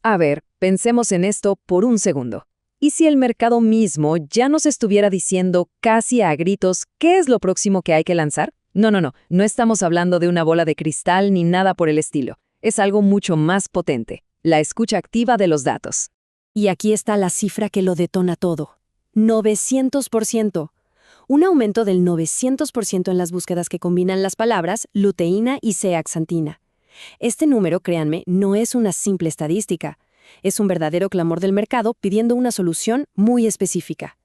A ver, pensemos en esto por un segundo. ¿Y si el mercado mismo ya nos estuviera diciendo casi a gritos qué es lo próximo que hay que lanzar? No estamos hablando de una bola de cristal ni nada por el estilo. Es algo mucho más potente, la escucha activa de los datos. Y aquí está la cifra que lo detona todo. 900%. Un aumento del 900% en las búsquedas que combinan las palabras luteína y zeaxantina. Este número, créanme, no es una simple estadística. Es un verdadero clamor del mercado pidiendo una solución muy específica.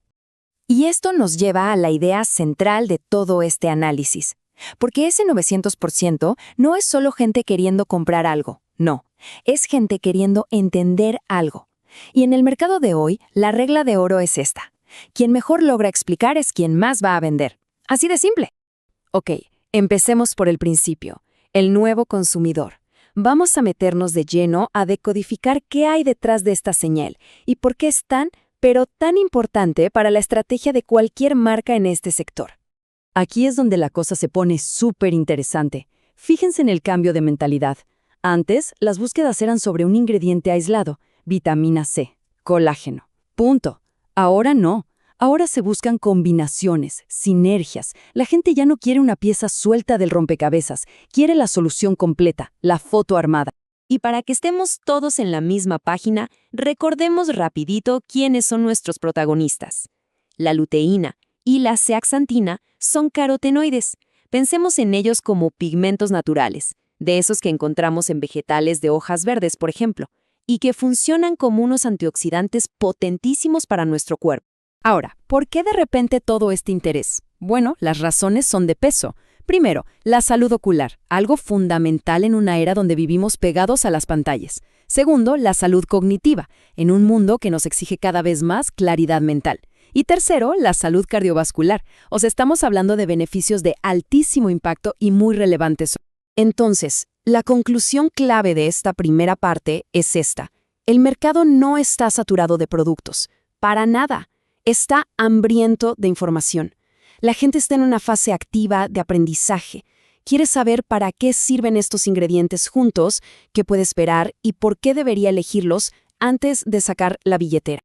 Y esto nos lleva a la idea central de todo este análisis. Porque ese 900% no es solo gente queriendo comprar algo, no. Es gente queriendo entender algo. Y en el mercado de hoy, la regla de oro es esta. Quien mejor logra explicar es quien más va a vender. Así de simple. Ok, empecemos por el principio. El nuevo consumidor. Vamos a meternos de lleno a decodificar qué hay detrás de esta señal y por qué es tan, pero tan importante para la estrategia de cualquier marca en este sector. Aquí es donde la cosa se pone súper interesante. Fíjense en el cambio de mentalidad. Antes, las búsquedas eran sobre un ingrediente aislado, vitamina C, colágeno. Punto. Ahora no. Ahora se buscan combinaciones, sinergias. La gente ya no quiere una pieza suelta del rompecabezas, quiere la solución completa, la foto armada. Y para que estemos todos en la misma página, recordemos rapidito quiénes son nuestros protagonistas. La luteína y la zeaxantina son carotenoides. Pensemos en ellos como pigmentos naturales, de esos que encontramos en vegetales de hojas verdes, por ejemplo, y que funcionan como unos antioxidantes potentísimos para nuestro cuerpo. Ahora, ¿por qué de repente todo este interés? Bueno, las razones son de peso. Primero, la salud ocular, algo fundamental en una era donde vivimos pegados a las pantallas. Segundo, la salud cognitiva, en un mundo que nos exige cada vez más claridad mental. Y tercero, la salud cardiovascular. Estamos hablando de beneficios de altísimo impacto y muy relevantes. Entonces, la conclusión clave de esta primera parte es esta. El mercado no está saturado de productos. Para nada. Está hambriento de información. La gente está en una fase activa de aprendizaje. Quiere saber para qué sirven estos ingredientes juntos, qué puede esperar y por qué debería elegirlos antes de sacar la billetera.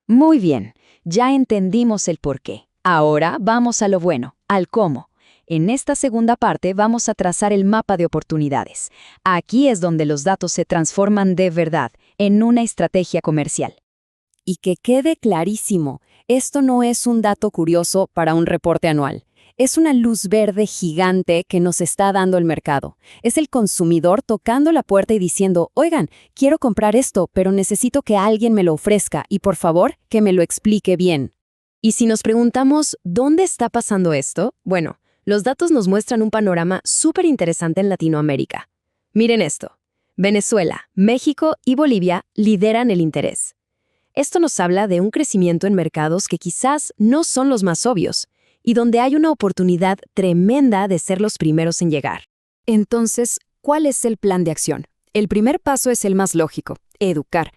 Muy bien, ya entendimos el por qué. Ahora vamos a lo bueno, al cómo. En esta segunda parte vamos a trazar el mapa de oportunidades. Aquí es donde los datos se transforman de verdad en una estrategia comercial. Y que quede clarísimo, esto no es un dato curioso para un reporte anual. Es una luz verde gigante que nos está dando el mercado. Es el consumidor tocando la puerta y diciendo, oigan, quiero comprar esto, pero necesito que alguien me lo ofrezca y por favor, que me lo explique bien. Y si nos preguntamos, ¿dónde está pasando esto? Bueno, los datos nos muestran un panorama súper interesante en Latinoamérica. Miren esto. Venezuela, México y Bolivia lideran el interés. Esto nos habla de un crecimiento en mercados que quizás no son los más obvios, y donde hay una oportunidad tremenda de ser los primeros en llegar. Entonces, ¿cuál es el plan de acción? El primer paso es el más lógico, educar.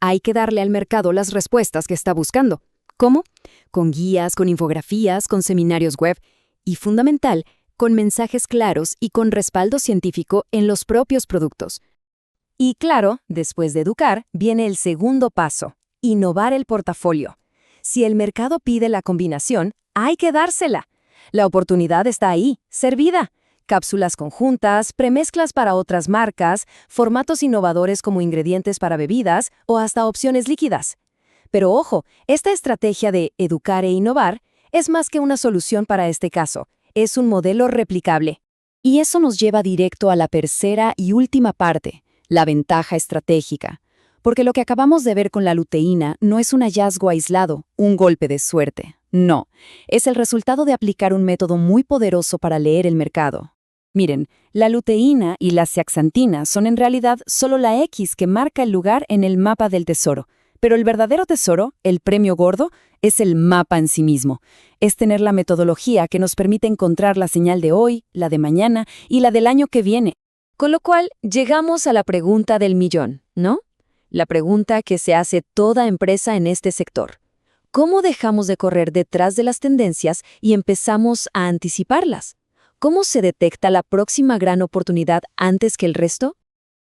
Hay que darle al mercado las respuestas que está buscando. ¿Cómo? Con guías, con infografías, con seminarios web y, fundamental, con mensajes claros y con respaldo científico en los propios productos. Y claro, después de educar, viene el segundo paso. Innovar el portafolio. Si el mercado pide la combinación, hay que dársela. La oportunidad está ahí, servida. Cápsulas conjuntas, premezclas para otras marcas, formatos innovadores como ingredientes para bebidas o hasta opciones líquidas. Pero ojo, esta estrategia de educar e innovar es más que una solución para este caso. Es un modelo replicable. Y eso nos lleva directo a la tercera y última parte, la ventaja estratégica. Porque lo que acabamos de ver con la luteína no es un hallazgo aislado, un golpe de suerte. No, es el resultado de aplicar un método muy poderoso para leer el mercado. Miren, la luteína y la zeaxantina son en realidad solo la X que marca el lugar en el mapa del tesoro. Pero el verdadero tesoro, el premio gordo, es el mapa en sí mismo. Es tener la metodología que nos permite encontrar la señal de hoy, la de mañana y la del año que viene. Con lo cual, llegamos a la pregunta del millón, ¿no? La pregunta que se hace toda empresa en este sector. ¿Cómo dejamos de correr detrás de las tendencias y empezamos a anticiparlas? ¿Cómo se detecta la próxima gran oportunidad antes que el resto?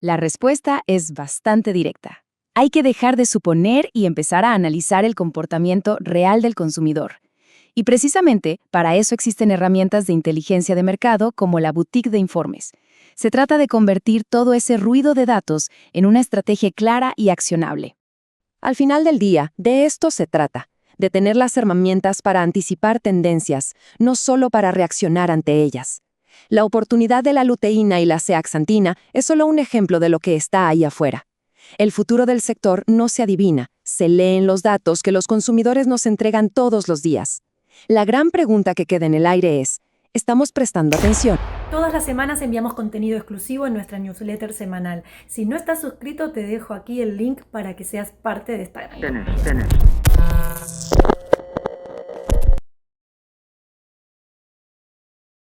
La respuesta es bastante directa. Hay que dejar de suponer y empezar a analizar el comportamiento real del consumidor. Y precisamente para eso existen herramientas de inteligencia de mercado como la boutique de informes. Se trata de convertir todo ese ruido de datos en una estrategia clara y accionable. Al final del día, de esto se trata, de tener las herramientas para anticipar tendencias, no solo para reaccionar ante ellas. La oportunidad de la luteína y la zeaxantina es solo un ejemplo de lo que está ahí afuera. El futuro del sector no se adivina, se lee en los datos que los consumidores nos entregan todos los días. La gran pregunta que queda en el aire es, ¿estamos prestando atención? Todas las semanas enviamos contenido exclusivo en nuestra newsletter semanal. Si no estás suscrito, te dejo aquí el link para que seas parte de esta gran comunidad.